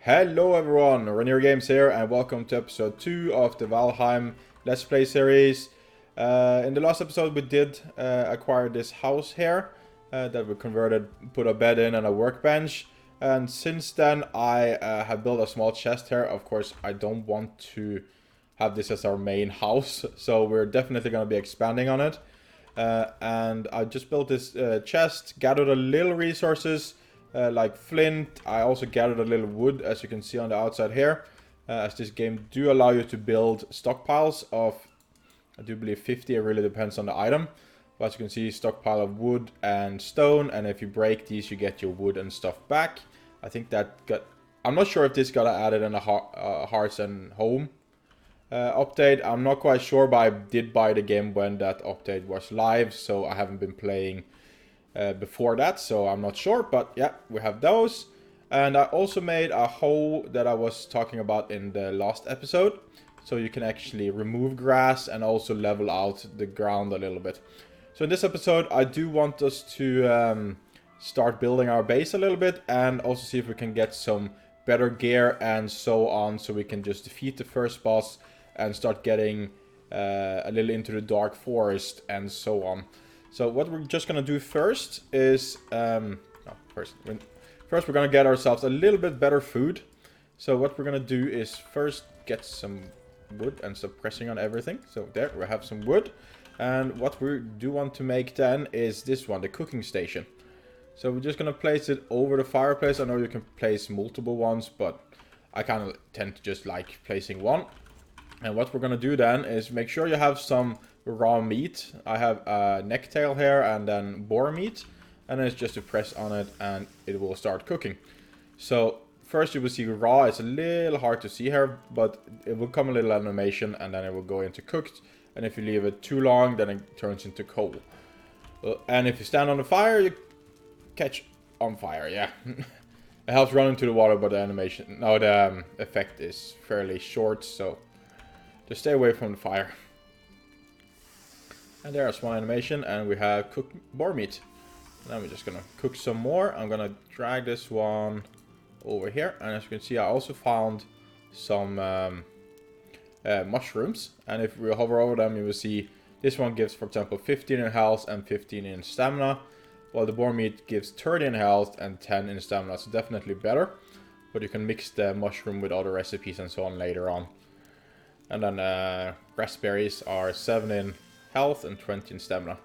Hello everyone, Rainier Games here and welcome to episode 2 of the Valheim Let's Play series. In the last episode we did acquire this house here that we converted, put a bed in and a workbench. And since then I have built a small chest here. Of course I don't want to have this as our main house, so we're definitely going to be expanding on it. And I just built this chest, gathered a little resources. Like flint. I also gathered a little wood, as you can see on the outside here, as this game do allow you to build stockpiles of, I do believe 50, it really depends on the item, but as you can see, stockpile of wood and stone, and if you break these you get your wood and stuff back. I think that got, I'm not sure if this got added in a Hearth and Home update. I'm not quite sure, but I did buy the game when that update was live, so I haven't been playing before that, so I'm not sure, but yeah, we have those. And I also made a hole that I was talking about in the last episode, so you can actually remove grass and also level out the ground a little bit. So in this episode I do want us to start building our base a little bit and also see if we can get some better gear and so on, so we can just defeat the first boss and start getting a little into the dark forest and so on. So what we're just gonna do first is, first we're gonna get ourselves a little bit better food. So what we're gonna do is first get some wood and stop pressing on everything. So there, we have some wood. And what we do want to make then is this one, the cooking station. So we're just gonna place it over the fireplace. I know you can place multiple ones, but I kind of tend to just like placing one. And what we're gonna do then is make sure you have some raw meat. I have a necktail here and then boar meat, and then it's just to press on it and it will start cooking. So first you will see raw. It's a little hard to see here, but it will come a little animation and then it will go into cooked, and if you leave it too long then it turns into coal. And if you stand on the fire you catch on fire. Yeah. It helps run into the water, but the animation, no, the effect is fairly short, so just stay away from the fire. And there's one animation, and we have cooked boar meat. Now we're just gonna cook some more. I'm gonna drag this one over here, and as you can see, I also found some mushrooms. And if we hover over them, you will see this one gives, for example, 15 in health and 15 in stamina, while the boar meat gives 30 in health and 10 in stamina. So definitely better. But you can mix the mushroom with other recipes and so on later on. And then raspberries are 7 in health and 20 in stamina.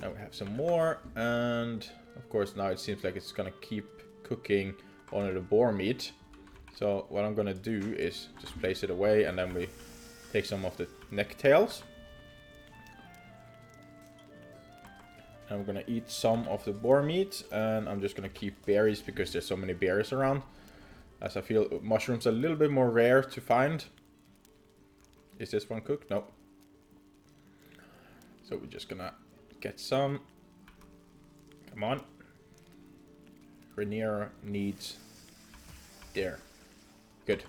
Now we have some more, and of course now it seems like it's gonna keep cooking only the boar meat. So what I'm gonna do is just place it away, and then we take some of the neck tails. And we're gonna eat some of the boar meat, and I'm just gonna keep berries because there's so many berries around, as I feel mushrooms are a little bit more rare to find. Is this one cooked? No. So we're just gonna get some. Come on. Rainier needs. There. Good.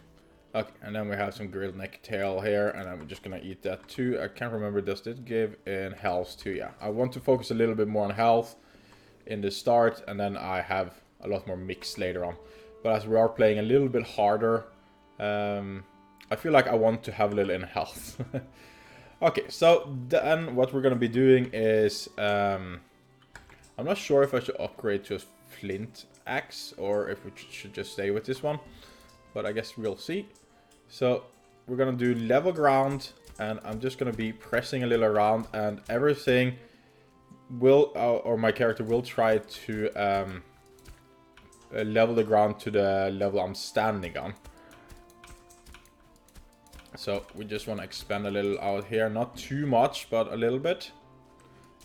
Okay, and then we have some grilled necktail here, and I'm just gonna eat that too. I can't remember, does it give in health too? Yeah, I want to focus a little bit more on health in the start, and then I have a lot more mix later on. But as we are playing a little bit harder, I feel like I want to have a little in health. Okay, so then what we're going to be doing is, I'm not sure if I should upgrade to a flint axe or if we should just stay with this one, but I guess we'll see. So we're going to do level ground, and I'm just going to be pressing a little around, and everything will, or my character will try to level the ground to the level I'm standing on. So we just want to expand a little out here, not too much, but a little bit.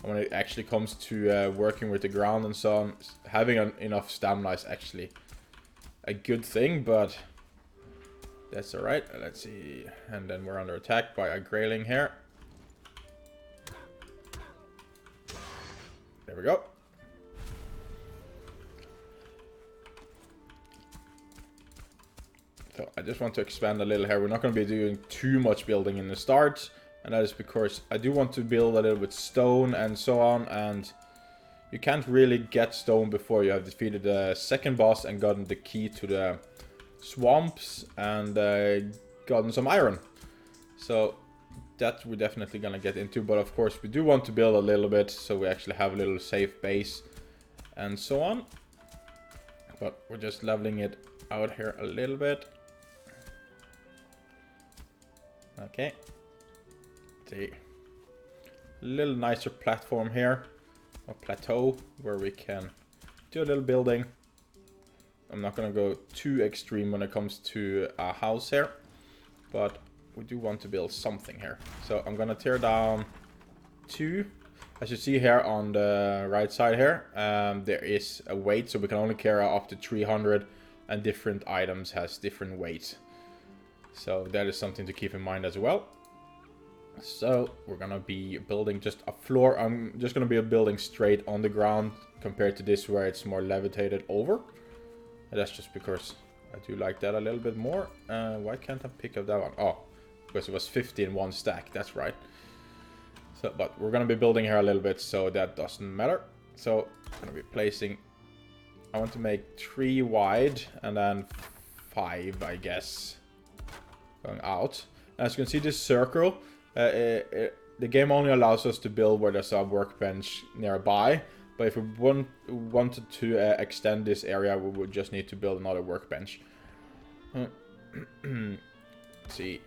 And when it actually comes to working with the ground and so on, having enough stamina is actually a good thing, but that's alright. Let's see. And then we're under attack by a grayling here. There we go. So I just want to expand a little here. We're not going to be doing too much building in the start, and that is because I do want to build a little bit stone and so on, and you can't really get stone before you have defeated the second boss and gotten the key to the swamps and gotten some iron. So that we're definitely gonna get into, but of course we do want to build a little bit so we actually have a little safe base and so on. But we're just leveling it out here a little bit. Okay. See. A little nicer platform here, a plateau where we can do a little building. I'm not gonna go too extreme when it comes to a house here, but we do want to build something here. So I'm gonna tear down 2. As you see here on the right side here, there is a weight, so we can only carry up to 300, and different items has different weights. So that is something to keep in mind as well. So we're gonna be building just a floor. I'm just gonna be building straight on the ground compared to this where it's more levitated over. And that's just because I do like that a little bit more. Why can't I pick up that one? Oh, because it was 50 in one stack. That's right. So, but we're gonna be building here a little bit, so that doesn't matter. So I'm gonna be placing. I want to make 3 wide and then 5, I guess, going out. As you can see, this circle. The game only allows us to build where there's a workbench nearby, but if we wanted to extend this area, we would just need to build another workbench. Let's see.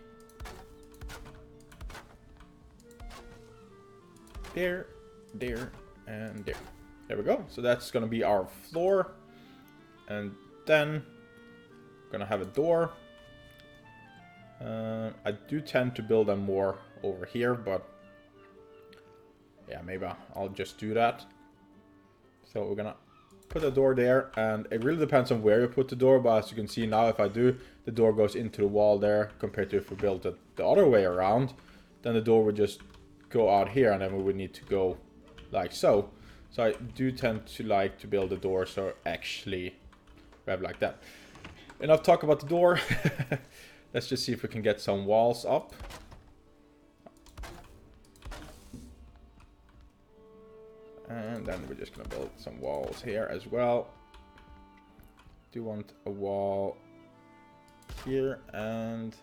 There, and there. There we go. So that's gonna be our floor, and then we're gonna have a door. I do tend to build them more over here, but yeah, maybe I'll just do that. So we're gonna put a door there, and it really depends on where you put the door, but as you can see now, if I do, the door goes into the wall there, compared to if we built it the other way around, then the door would just go out here, and then we would need to go like so. So I do tend to like to build the doors so actually we have like that. Enough talk about the door. Let's just see if we can get some walls up. And then we're just gonna build some walls here as well. Do want a wall here, and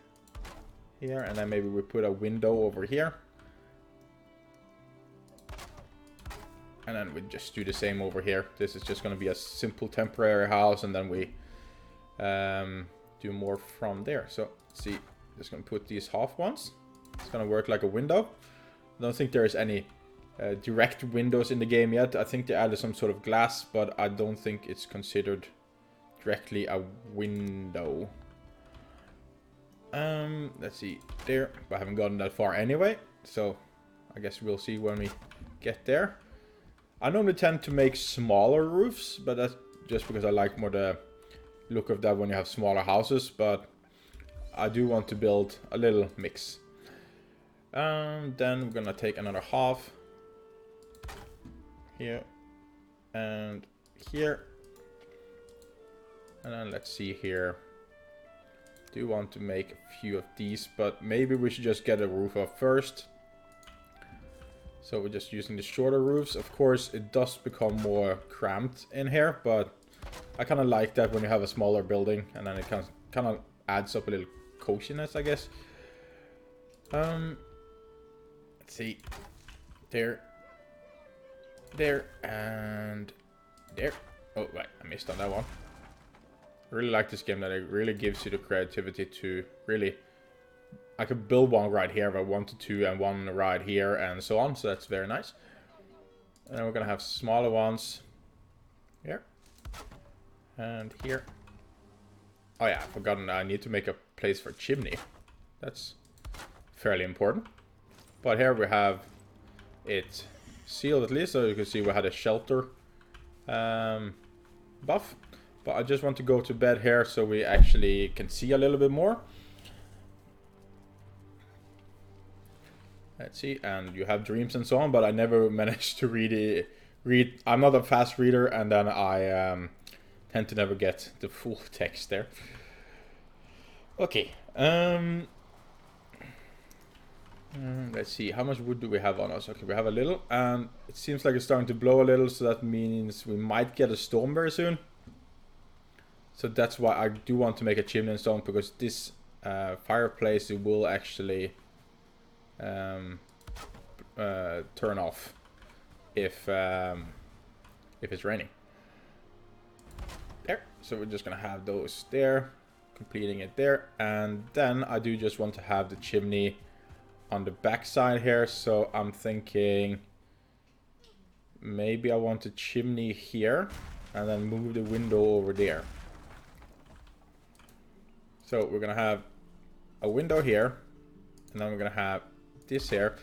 then maybe we put a window over here. And then we just do the same over here. This is just gonna be a simple temporary house, and then we do more from there. So let's see, just gonna put these half ones. It's gonna work like a window. I don't think there is any direct windows in the game yet. I think they added some sort of glass, but I don't think it's considered directly a window. Let's see there, but I haven't gotten that far anyway, so I guess we'll see when we get there. I normally tend to make smaller roofs, but that's just because I like more the look of that when you have smaller houses, but I do want to build a little mix. Then we're gonna take another half here and here, and then let's see here. Do want to make a few of these, but maybe we should just get a roof up first. So we're just using the shorter roofs. Of course, it does become more cramped in here, but I kind of like that when you have a smaller building, and then it kind of adds up a little coziness, I guess. Let's see. There, and there. Oh, right, I missed on that one. I really like this game, that it really gives you the creativity to really... I could build one right here if I wanted to, and one right here, and so on. So that's very nice. And then we're gonna have smaller ones here and here. Oh yeah, I've forgotten. I need to make a place for chimney. That's fairly important. But here we have it sealed at least, so you can see we had a shelter buff. But I just want to go to bed here so we actually can see a little bit more. Let's see, and you have dreams and so on, but I never managed to read. I'm not a fast reader, and then I tend to never get the full text there. Okay. Let's see, how much wood do we have on us? Okay, we have a little, and it seems like it's starting to blow a little, so that means we might get a storm very soon. So that's why I do want to make a chimney and stone, because this fireplace it will actually turn off if it's raining. There. So we're just gonna have those there, completing it there, and then I do just want to have the chimney on the back side here. So I'm thinking maybe I want a chimney here and then move the window over there. So we're gonna have a window here, and then we're gonna have this here.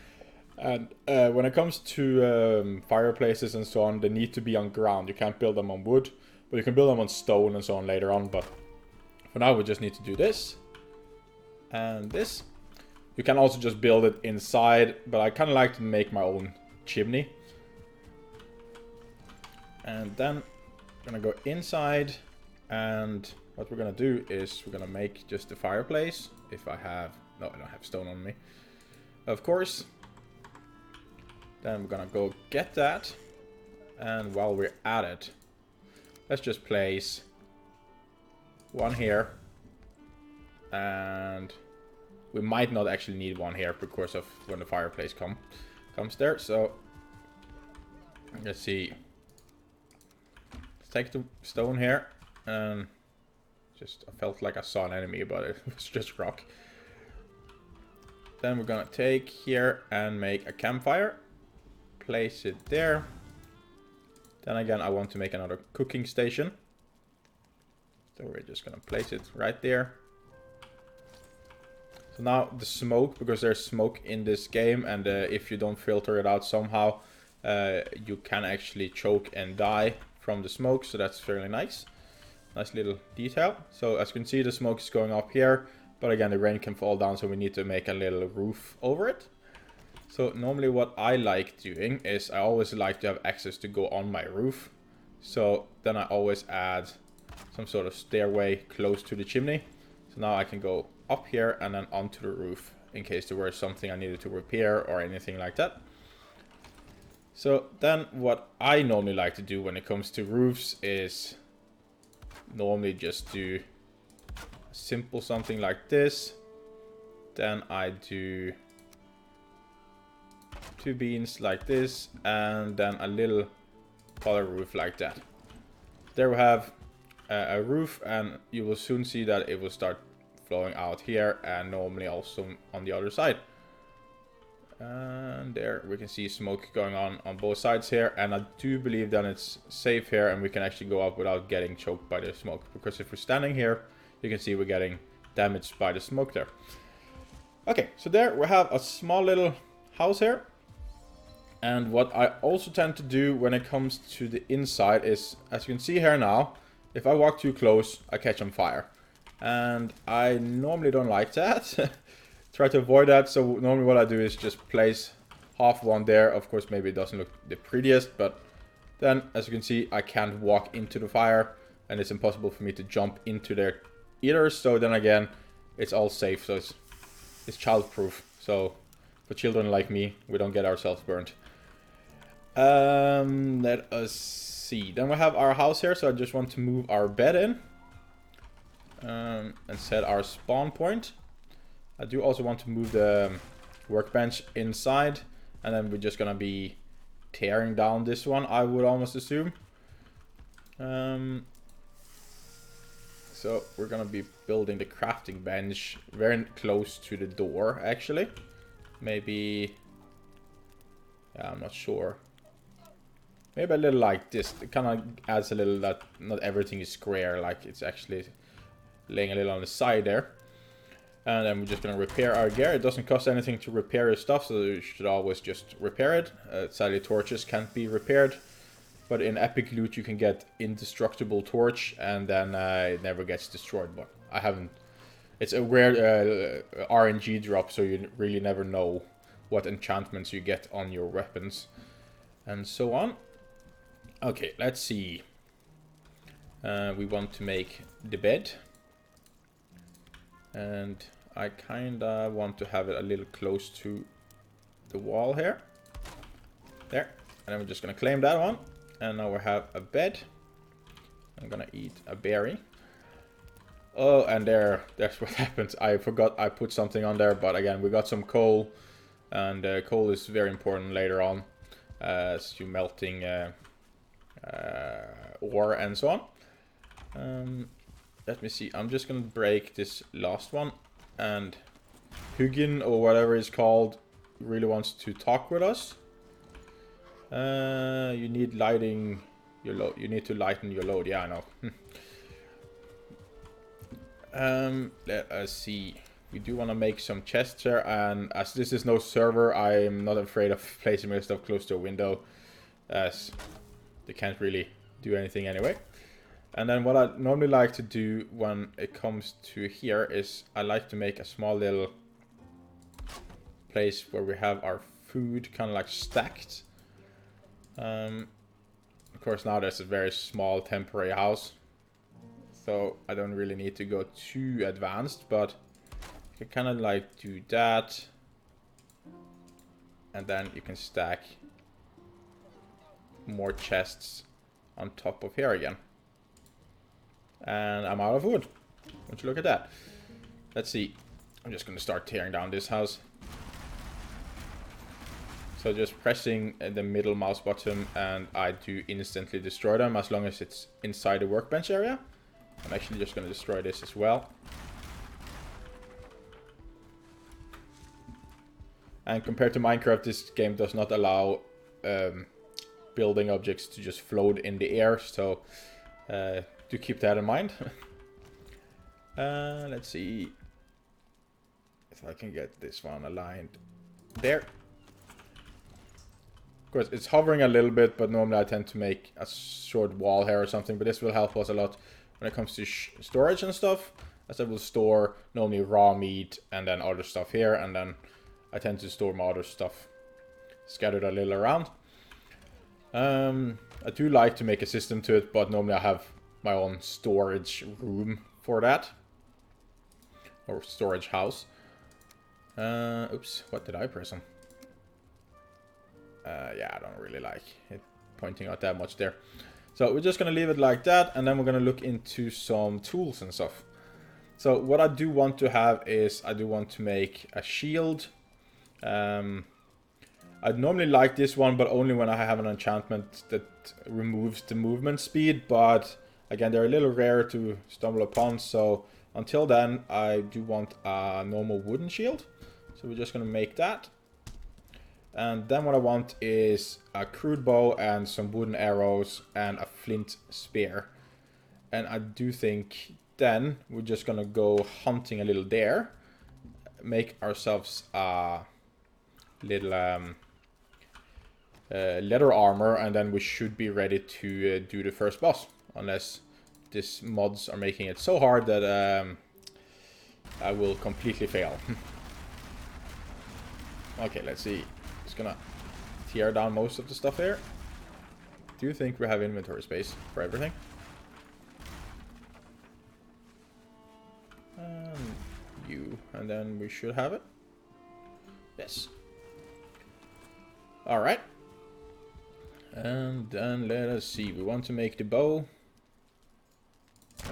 And when it comes to fireplaces and so on, they need to be on ground. You can't build them on wood, but you can build them on stone and so on later on. But for now, we just need to do this and this. You can also just build it inside, but I kind of like to make my own chimney. And then I'm gonna go inside, and what we're gonna do is we're gonna make just the fireplace. If I have, no, I don't have stone on me, of course. Then we're gonna go get that, and while we're at it, let's just place one here, and we might not actually need one here because of when the fireplace comes there. So let's see. Let's take the stone here, and I felt like I saw an enemy, but it was just rock. Then we're gonna take here and make a campfire. Place it there. Then again, I want to make another cooking station. So we're just gonna place it right there. So now the smoke, because there's smoke in this game, and if you don't filter it out somehow, you can actually choke and die from the smoke. So that's fairly nice. Nice little detail. So as you can see, the smoke is going up here, but again, the rain can fall down, so we need to make a little roof over it. So normally what I like doing is I always like to have access to go on my roof. So then I always add some sort of stairway close to the chimney. So now I can go up here and then onto the roof in case there was something I needed to repair or anything like that. So then what I normally like to do when it comes to roofs is normally just do simple something like this. Then I do 2 beams like this, and then a little color roof like that. There we have a roof, and you will soon see that it will start flowing out here, and normally also on the other side. And there we can see smoke going on both sides here, and I do believe that it's safe here, and we can actually go up without getting choked by the smoke, because if we're standing here, you can see we're getting damaged by the smoke there. Okay, so there we have a small little house here. And what I also tend to do when it comes to the inside is, as you can see here now, if I walk too close, I catch on fire. And I normally don't like that. Try to avoid that. So normally what I do is just place half one there. Of course, maybe it doesn't look the prettiest, but then as you can see, I can't walk into the fire, and it's impossible for me to jump into there either. So then again, it's all safe. So it's child-proof. So for children like me, we don't get ourselves burned. Let us see. Then we have our house here, so I just want to move our bed in and set our spawn point. I do also want to move the workbench inside, and then we're just gonna be tearing down this one, I would almost assume. So we're gonna be building the crafting bench very close to the door, actually. Maybe, yeah, I'm not sure. Maybe a little like this. It kind of adds a little that not everything is square, like it's actually laying a little on the side there. And then we're just gonna repair our gear. It doesn't cost anything to repair your stuff, so you should always just repair it. Sadly, torches can't be repaired, but in EpicLoot you can get indestructible torch, and then it never gets destroyed. But I haven't. It's a rare RNG drop, so you really never know what enchantments you get on your weapons and so on. Okay, let's see. We want to make the bed, and I kinda want to have it a little close to the wall here. There. And then we're just gonna claim that one. And now we have a bed. I'm gonna eat a berry. Oh, and there's what happens. I forgot I put something on there, but again, we got some coal. And coal is very important later on. As you melting ore and so on. Let me see. I'm just gonna break this last one. And Hugin, or whatever it's called, really wants to talk with us. You need lighting your load. You need to lighten your load. Yeah, I know. Let us see. We do want to make some chests here, and as this is no server, I'm not afraid of placing my stuff close to a window, as they can't really do anything anyway. And then what I normally like to do when it comes to here is I like to make a small little place where we have our food kind of like stacked. Of course, now there's a very small temporary house, so I don't really need to go too advanced, but you can kind of like do that, and then you can stack more chests on top of here again. And I'm out of wood. Won't you look at that? Let's see. I'm just going to start tearing down this house. So just pressing the middle mouse button and I do instantly destroy them as long as it's inside the workbench area. I'm actually just going to destroy this as well. And compared to Minecraft, this game does not allow building objects to just float in the air, so do keep that in mind. Let's see if I can get this one aligned there. Of course, it's hovering a little bit, but normally I tend to make a short wall here or something, but this will help us a lot when it comes to storage and stuff, as I will store normally raw meat and then other stuff here, and then I tend to store my other stuff scattered a little around. I do like to make a system to it, but normally I have my own storage room for that. Or storage house. Oops, what did I press on? Yeah, I don't really like it pointing out that much there. So we're just going to leave it like that, and then we're going to look into some tools and stuff. So what I do want to have is, I do want to make a shield. I'd normally like this one, but only when I have an enchantment that removes the movement speed. But again, they're a little rare to stumble upon. So until then, I do want a normal wooden shield. So we're just going to make that. And then what I want is a crude bow and some wooden arrows and a flint spear. And I do think then we're just going to go hunting a little there. Make ourselves a little leather armor, and then we should be ready to do the first boss, unless these mods are making it so hard that I will completely fail. Okay, let's see. Just gonna tear down most of the stuff here. Do you think we have inventory space for everything? And then we should have it. Yes. Alright. And then let us see. We want to make the bow.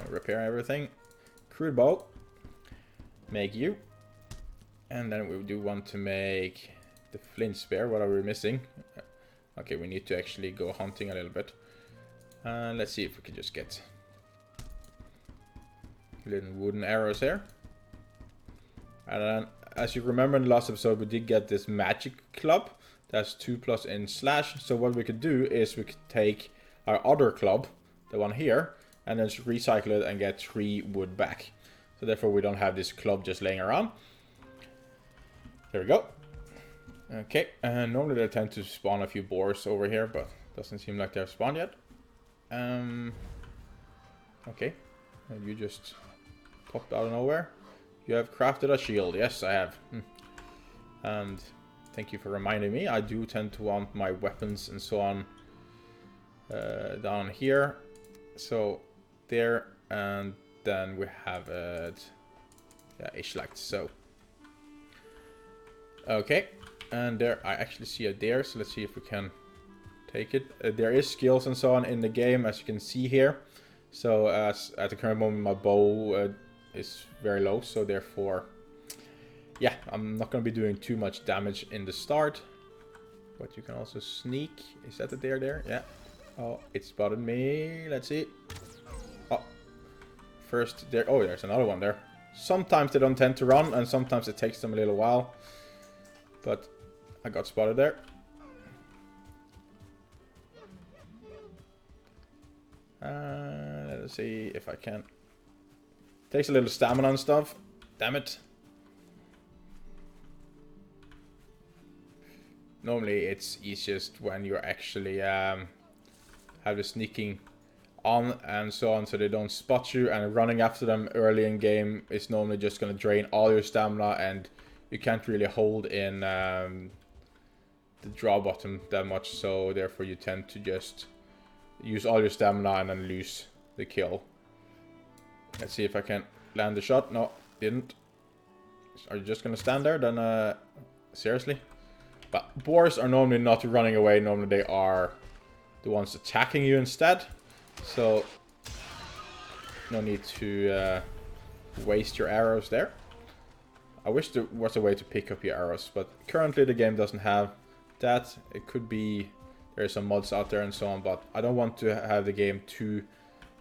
Repair everything. Crude bow. Make you. And then we do want to make the flint spear. What are we missing? Okay, we need to actually go hunting a little bit. Let's see if we can just get little wooden arrows here. And then, as you remember in the last episode, we did get this magic club. That's 2+ in slash. So what we could do is we could take our other club, the one here, and then just recycle it and get 3 wood back. So therefore we don't have this club just laying around. There we go. Okay, and normally they tend to spawn a few boars over here, but doesn't seem like they've spawned yet. Okay, and you just popped out of nowhere. You have crafted a shield. Yes, I have. And thank you for reminding me. I do tend to want my weapons and so on down here. So there, and then we have it. Yeah, ish like so. Okay, and there I actually see a deer. So let's see if we can take it. There is skills and so on in the game, as you can see here. So as at the current moment, my bow is very low, so therefore, yeah, I'm not going to be doing too much damage in the start. But you can also sneak. Is that a deer there? Yeah. Oh, it spotted me. Let's see. Oh, first there. Oh, there's another one there. Sometimes they don't tend to run, and sometimes it takes them a little while. But I got spotted there. Let's see if I can. Takes a little stamina and stuff. Damn it. Normally it's easiest when you're actually have the sneaking on and so on, so they don't spot you, and running after them early in game is normally just going to drain all your stamina, and you can't really hold in the draw bottom that much, so therefore you tend to just use all your stamina and then lose the kill. Let's see if I can land the shot. No, didn't. Are you just going to stand there? Then, seriously? But boars are normally not running away. Normally they are the ones attacking you instead. So, no need to waste your arrows there. I wish there was a way to pick up your arrows, but currently the game doesn't have that. It could be there are some mods out there and so on, but I don't want to have the game too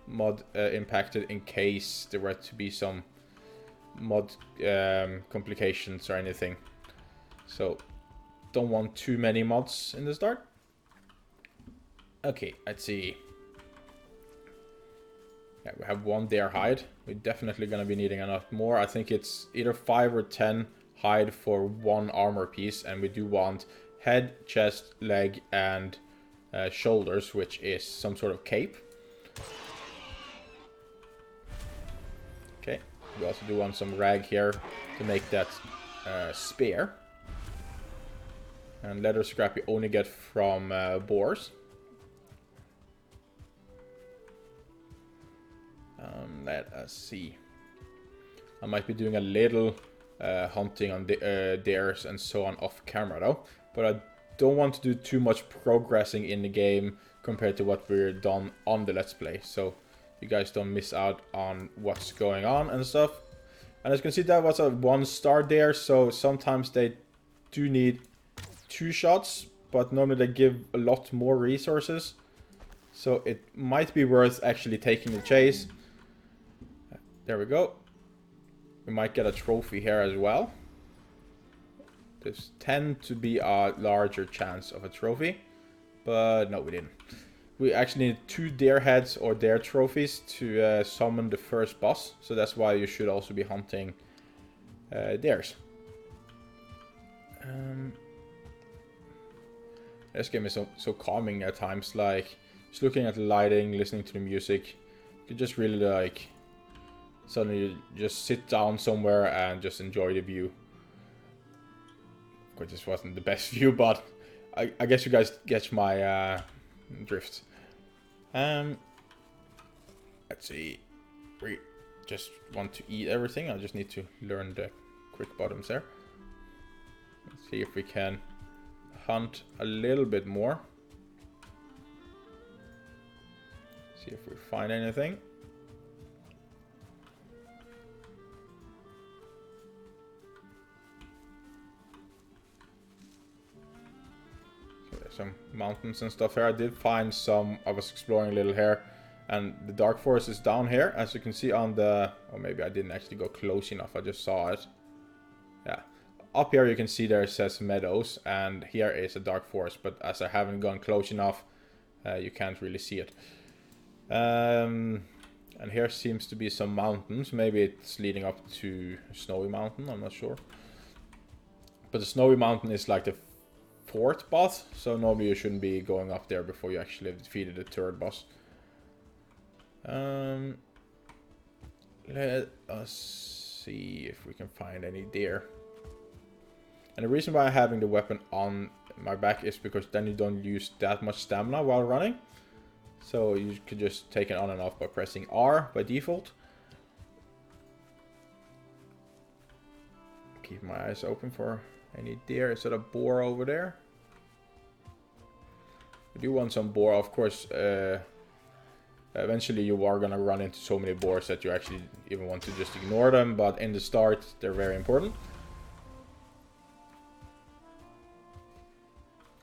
mod impacted in case there were to be some mod complications or anything. So, don't want too many mods in the start. Okay, let's see. Yeah, we have one deer hide. We're definitely going to be needing a lot more. I think it's either 5 or 10 hide for one armor piece, and we do want head, chest, leg, and shoulders, which is some sort of cape. Okay, we also do want some rag here to make that spear. And leather scrap you only get from boars. Let us see. I might be doing a little hunting on the deers and so on off camera though. But I don't want to do too much progressing in the game compared to what we're done on the Let's Play. So you guys don't miss out on what's going on and stuff. And as you can see, that was a 1-star there. So sometimes they do need 2 shots, but normally they give a lot more resources, so it might be worth actually taking the chase. There we go. We might get a trophy here as well. There's tend to be a larger chance of a trophy, but no, we didn't. We actually need 2 deer heads or deer trophies to summon the first boss, so that's why you should also be hunting deers. This game is so calming at times, like, just looking at the lighting, listening to the music, you can just really, like, suddenly just sit down somewhere and just enjoy the view. Of course, this wasn't the best view, but I guess you guys get my drift. Let's see, we just want to eat everything. I just need to learn the quick bottoms there. Let's see if we can hunt a little bit more. See if we find anything. So there's some mountains and stuff here. I did find some. I was exploring a little here, and the dark forest is down here, as you can see on the. Or maybe I didn't actually go close enough. I just saw it. Yeah. Up here you can see there it says meadows, and here is a dark forest, but as I haven't gone close enough, you can't really see it. And here seems to be some mountains. Maybe it's leading up to a snowy mountain, I'm not sure. But the snowy mountain is like the 4th boss, so normally you shouldn't be going up there before you actually have defeated the 3rd boss. Let us see if we can find any deer. And the reason why I'm having the weapon on my back is because then you don't use that much stamina while running. So you could just take it on and off by pressing R by default. Keep my eyes open for any deer. Is that a boar over there? We do want some boar, of course. Eventually you are gonna run into so many boars that you actually even want to just ignore them, but in the start they're very important.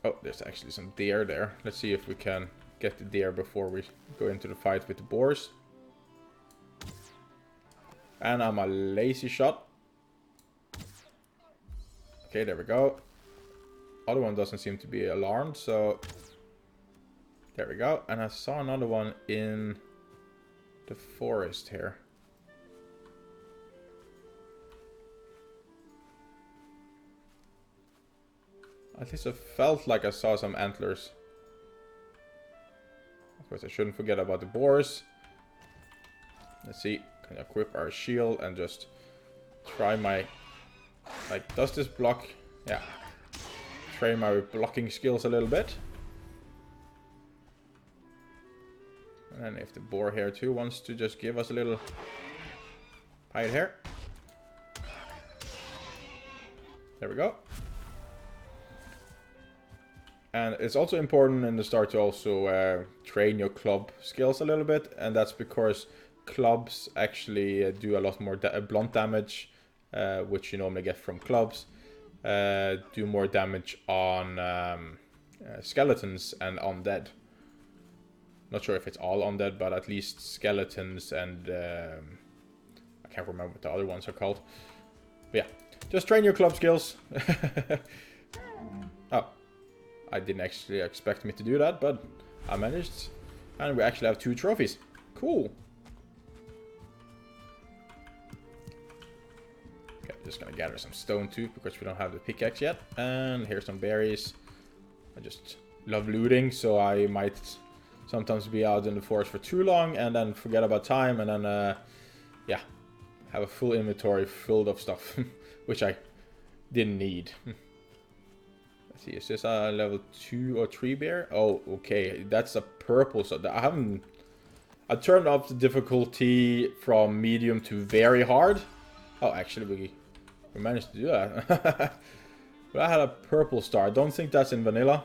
Oh, there's actually some deer there. Let's see if we can get the deer before we go into the fight with the boars. And I'm a lazy shot. Okay, there we go. Other one doesn't seem to be alarmed, so there we go. And I saw another one in the forest here. At least I felt like I saw some antlers. Of course, I shouldn't forget about the boars. Let's see, can I equip our shield and just try my... Like, does this block... Yeah. Train my blocking skills a little bit. And if the boar here too wants to just give us a little hide here. There we go. And it's also important in the start to also train your club skills a little bit. And that's because clubs actually do a lot more blunt damage, which you normally get from clubs. Do more damage on skeletons and undead. Not sure if it's all undead, but at least skeletons and... I can't remember what the other ones are called. But yeah, just train your club skills. Oh, I didn't actually expect me to do that, but I managed. And we actually have 2 trophies. Cool. Okay, just gonna gather some stone too, because we don't have the pickaxe yet. And here's some berries. I just love looting, so I might sometimes be out in the forest for too long and then forget about time, and then yeah, have a full inventory filled of stuff, which I didn't need. Let's see, is this a level 2 or 3 bear? Oh, okay, that's a purple, so I turned up the difficulty from medium to very hard. Oh, actually we managed to do that. But I had a purple star. I don't think that's in vanilla.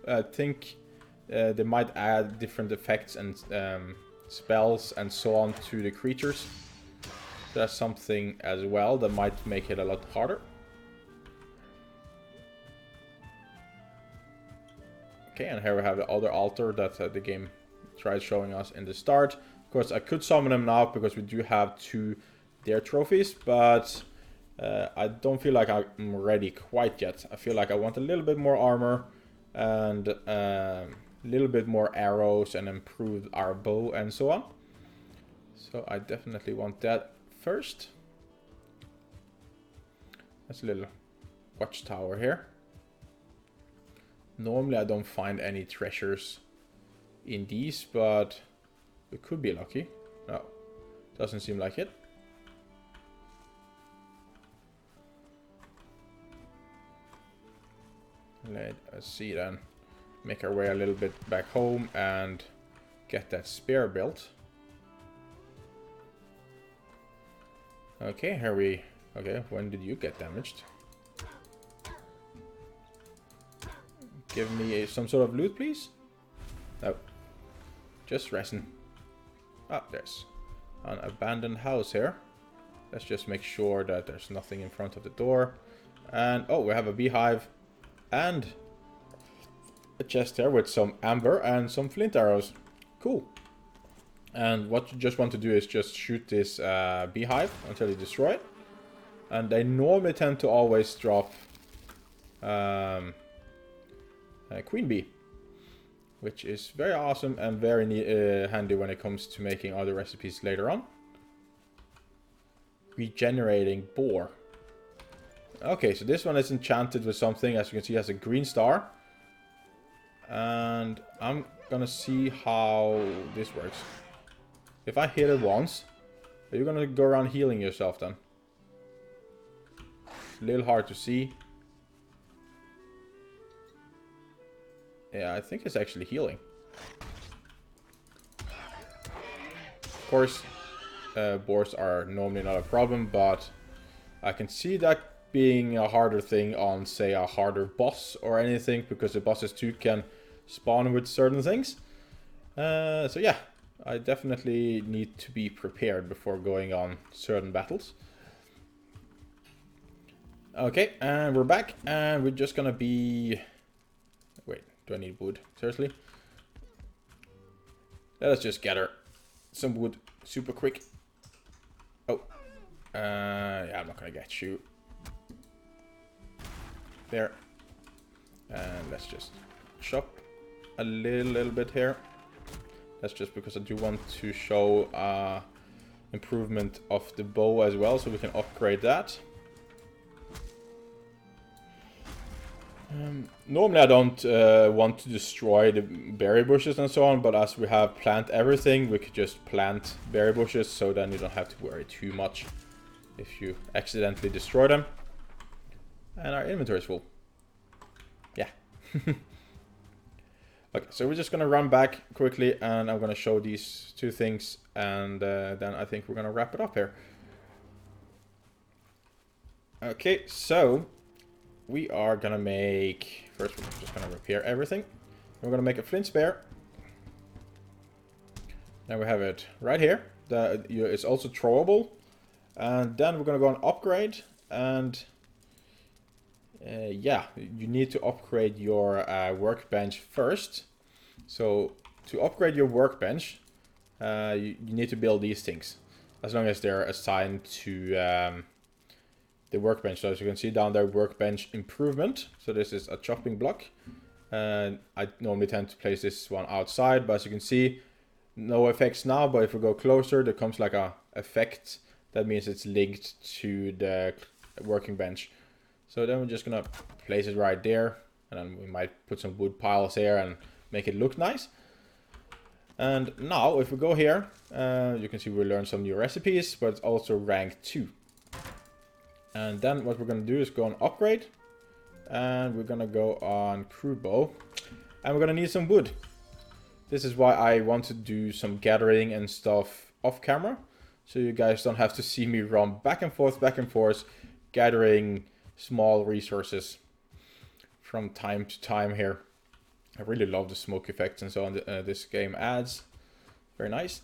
I think they might add different effects and spells and so on to the creatures. That's something as well that might make it a lot harder. Okay, and here we have the other altar that the game tried showing us in the start. Of course, I could summon them now because we do have 2 deer trophies, but I don't feel like I'm ready quite yet. I feel like I want a little bit more armor and a little bit more arrows and improve our bow and so on. So I definitely want that first. That's a little watchtower here. Normally I don't find any treasures in these, but we could be lucky. No, doesn't seem like it. Let's see then. Make our way a little bit back home and get that spear built. Okay, here we... Okay, when did you get damaged? Give me some sort of loot, please. No. Just resin. Ah, there's an abandoned house here. Let's just make sure that there's nothing in front of the door. And, oh, we have a beehive. And a chest here with some amber and some flint arrows. Cool. And what you just want to do is just shoot this beehive until you destroy it. And they normally tend to always drop a queen bee, which is very awesome and very handy when it comes to making other recipes later on. Regenerating boar. Okay, so this one is enchanted with something. As you can see, it has a green star. And I'm gonna see how this works. If I hit it once, are you gonna go around healing yourself then? A little hard to see. Yeah, I think it's actually healing. Of course, boars are normally not a problem, but I can see that being a harder thing on, say, a harder boss or anything, because the bosses too can spawn with certain things. So yeah, I definitely need to be prepared before going on certain battles. Okay, and we're back, and we're just gonna be... Wait, do I need wood? Seriously? Let us just gather some wood super quick. Oh. Yeah, I'm not gonna get you. There. And let's just chop a little bit here. That's just because I do want to show improvement of the bow as well, so we can upgrade that. Normally I don't want to destroy the berry bushes and so on, but as we have PlantEverything, we could just plant berry bushes, so then you don't have to worry too much if you accidentally destroy them. And our inventory is full. Yeah. Okay, so we're just gonna run back quickly, and I'm gonna show these two things, and then I think we're gonna wrap it up here. Okay, so we are gonna make... First, we're just gonna repair everything. We're gonna make a flint spare. Now we have it right here. It's also throwable. And then we're gonna go and upgrade. And yeah, you need to upgrade your workbench first. So to upgrade your workbench, you need to build these things, as long as they're assigned to the workbench. So as you can see down there, workbench improvement. So this is a chopping block, and I normally tend to place this one outside, but as you can see, no effects now. But if we go closer, there comes like a effect. That means it's linked to the working bench. So then we're just gonna place it right there, and then we might put some wood piles here and make it look nice. And now if we go here, you can see we learned some new recipes, but it's also rank 2. And then what we're gonna do is go on upgrade, and we're gonna go on crude bow, and we're gonna need some wood. This is why I want to do some gathering and stuff off camera, so you guys don't have to see me run back and forth, gathering small resources from time to time here. I really love the smoke effects and so on this game adds. Very nice.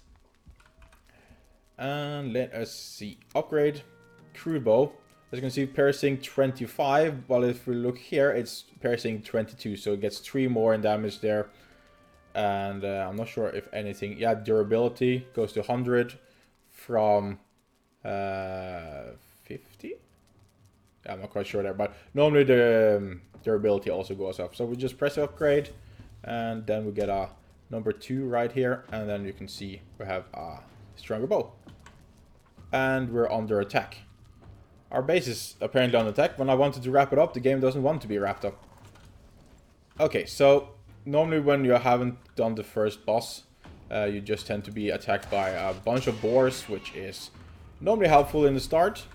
And let us see. Upgrade. Crude bow. As you can see, piercing 25. While if we look here, it's piercing 22. So it gets 3 more in damage there. And I'm not sure if anything... Yeah, durability goes to 100 from 50? I'm not quite sure there, but normally the durability also goes up. So we just press upgrade, and then we get a number 2 right here, and then you can see we have a stronger bow. And we're under attack. Our base is apparently on attack. When I wanted to wrap it up, the game doesn't want to be wrapped up. Okay, so normally when you haven't done the first boss, you just tend to be attacked by a bunch of boars, which is normally helpful in the start.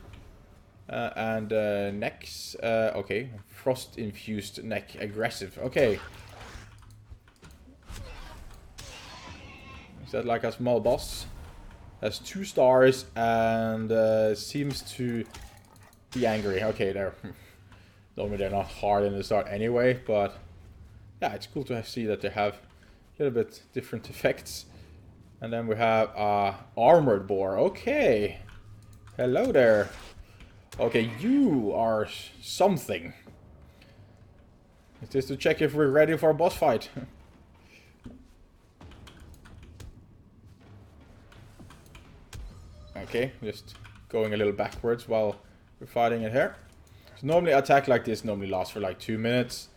Necks, okay, frost infused neck, aggressive, okay. Is that like a small boss? Has 2 stars and seems to be angry. Okay, they're normally they're not hard in the start anyway, but yeah, it's cool to see that they have a little bit different effects. And then we have armored boar. Okay, hello there. Okay, you are something. Is this to check if we're ready for a boss fight? Okay, just going a little backwards while we're fighting it here. So normally attack like this normally lasts for like 2 minutes,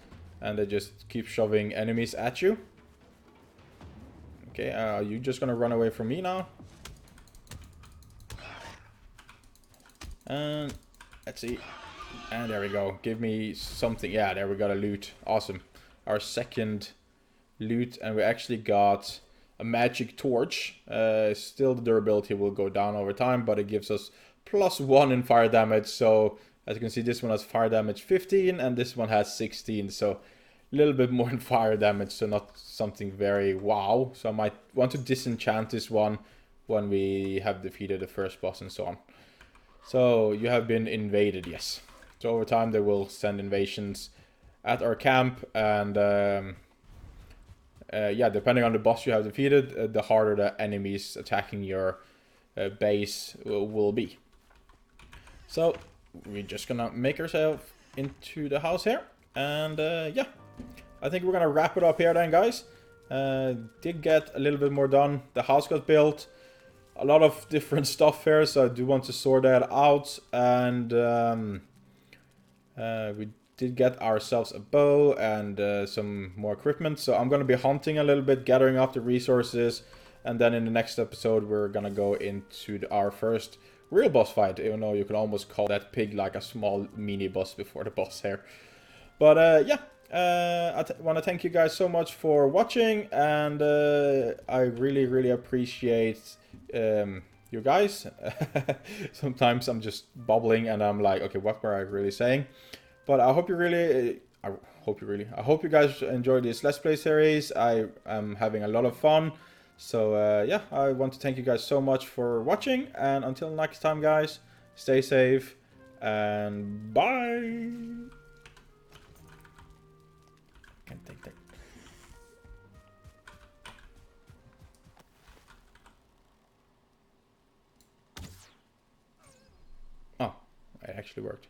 and they just keep shoving enemies at you. Okay, are you just gonna run away from me now? And let's see. And there we go. Give me something. Yeah, there we got a loot. Awesome. Our second loot, and we actually got a magic torch. Still the durability will go down over time, but it gives us +1 in fire damage. So as you can see, this one has fire damage 15 and this one has 16. So a little bit more in fire damage, so not something very wow. So I might want to disenchant this one when we have defeated the first boss and so on. So you have been invaded, yes. So over time they will send invasions at our camp, and yeah, depending on the boss you have defeated, the harder the enemies attacking your base will be. So we're just gonna make ourselves into the house here, and yeah, I think we're gonna wrap it up here then, guys. Did get a little bit more done. The house got built. A lot of different stuff here, so I do want to sort that out. And we did get ourselves a bow and some more equipment. So I'm gonna be hunting a little bit, gathering up the resources, and then in the next episode we're gonna go into our first real boss fight. Even though you can almost call that pig like a small mini boss before the boss here. But yeah. I want to thank you guys so much for watching, and I really appreciate you guys. Sometimes I'm just babbling and I'm like, okay, what were I really saying? But I hope you really, I hope you guys enjoy this Let's Play series. I am having a lot of fun. So yeah, I want to thank you guys so much for watching, and until next time, guys, stay safe and bye. Can't take that. Oh, it actually worked.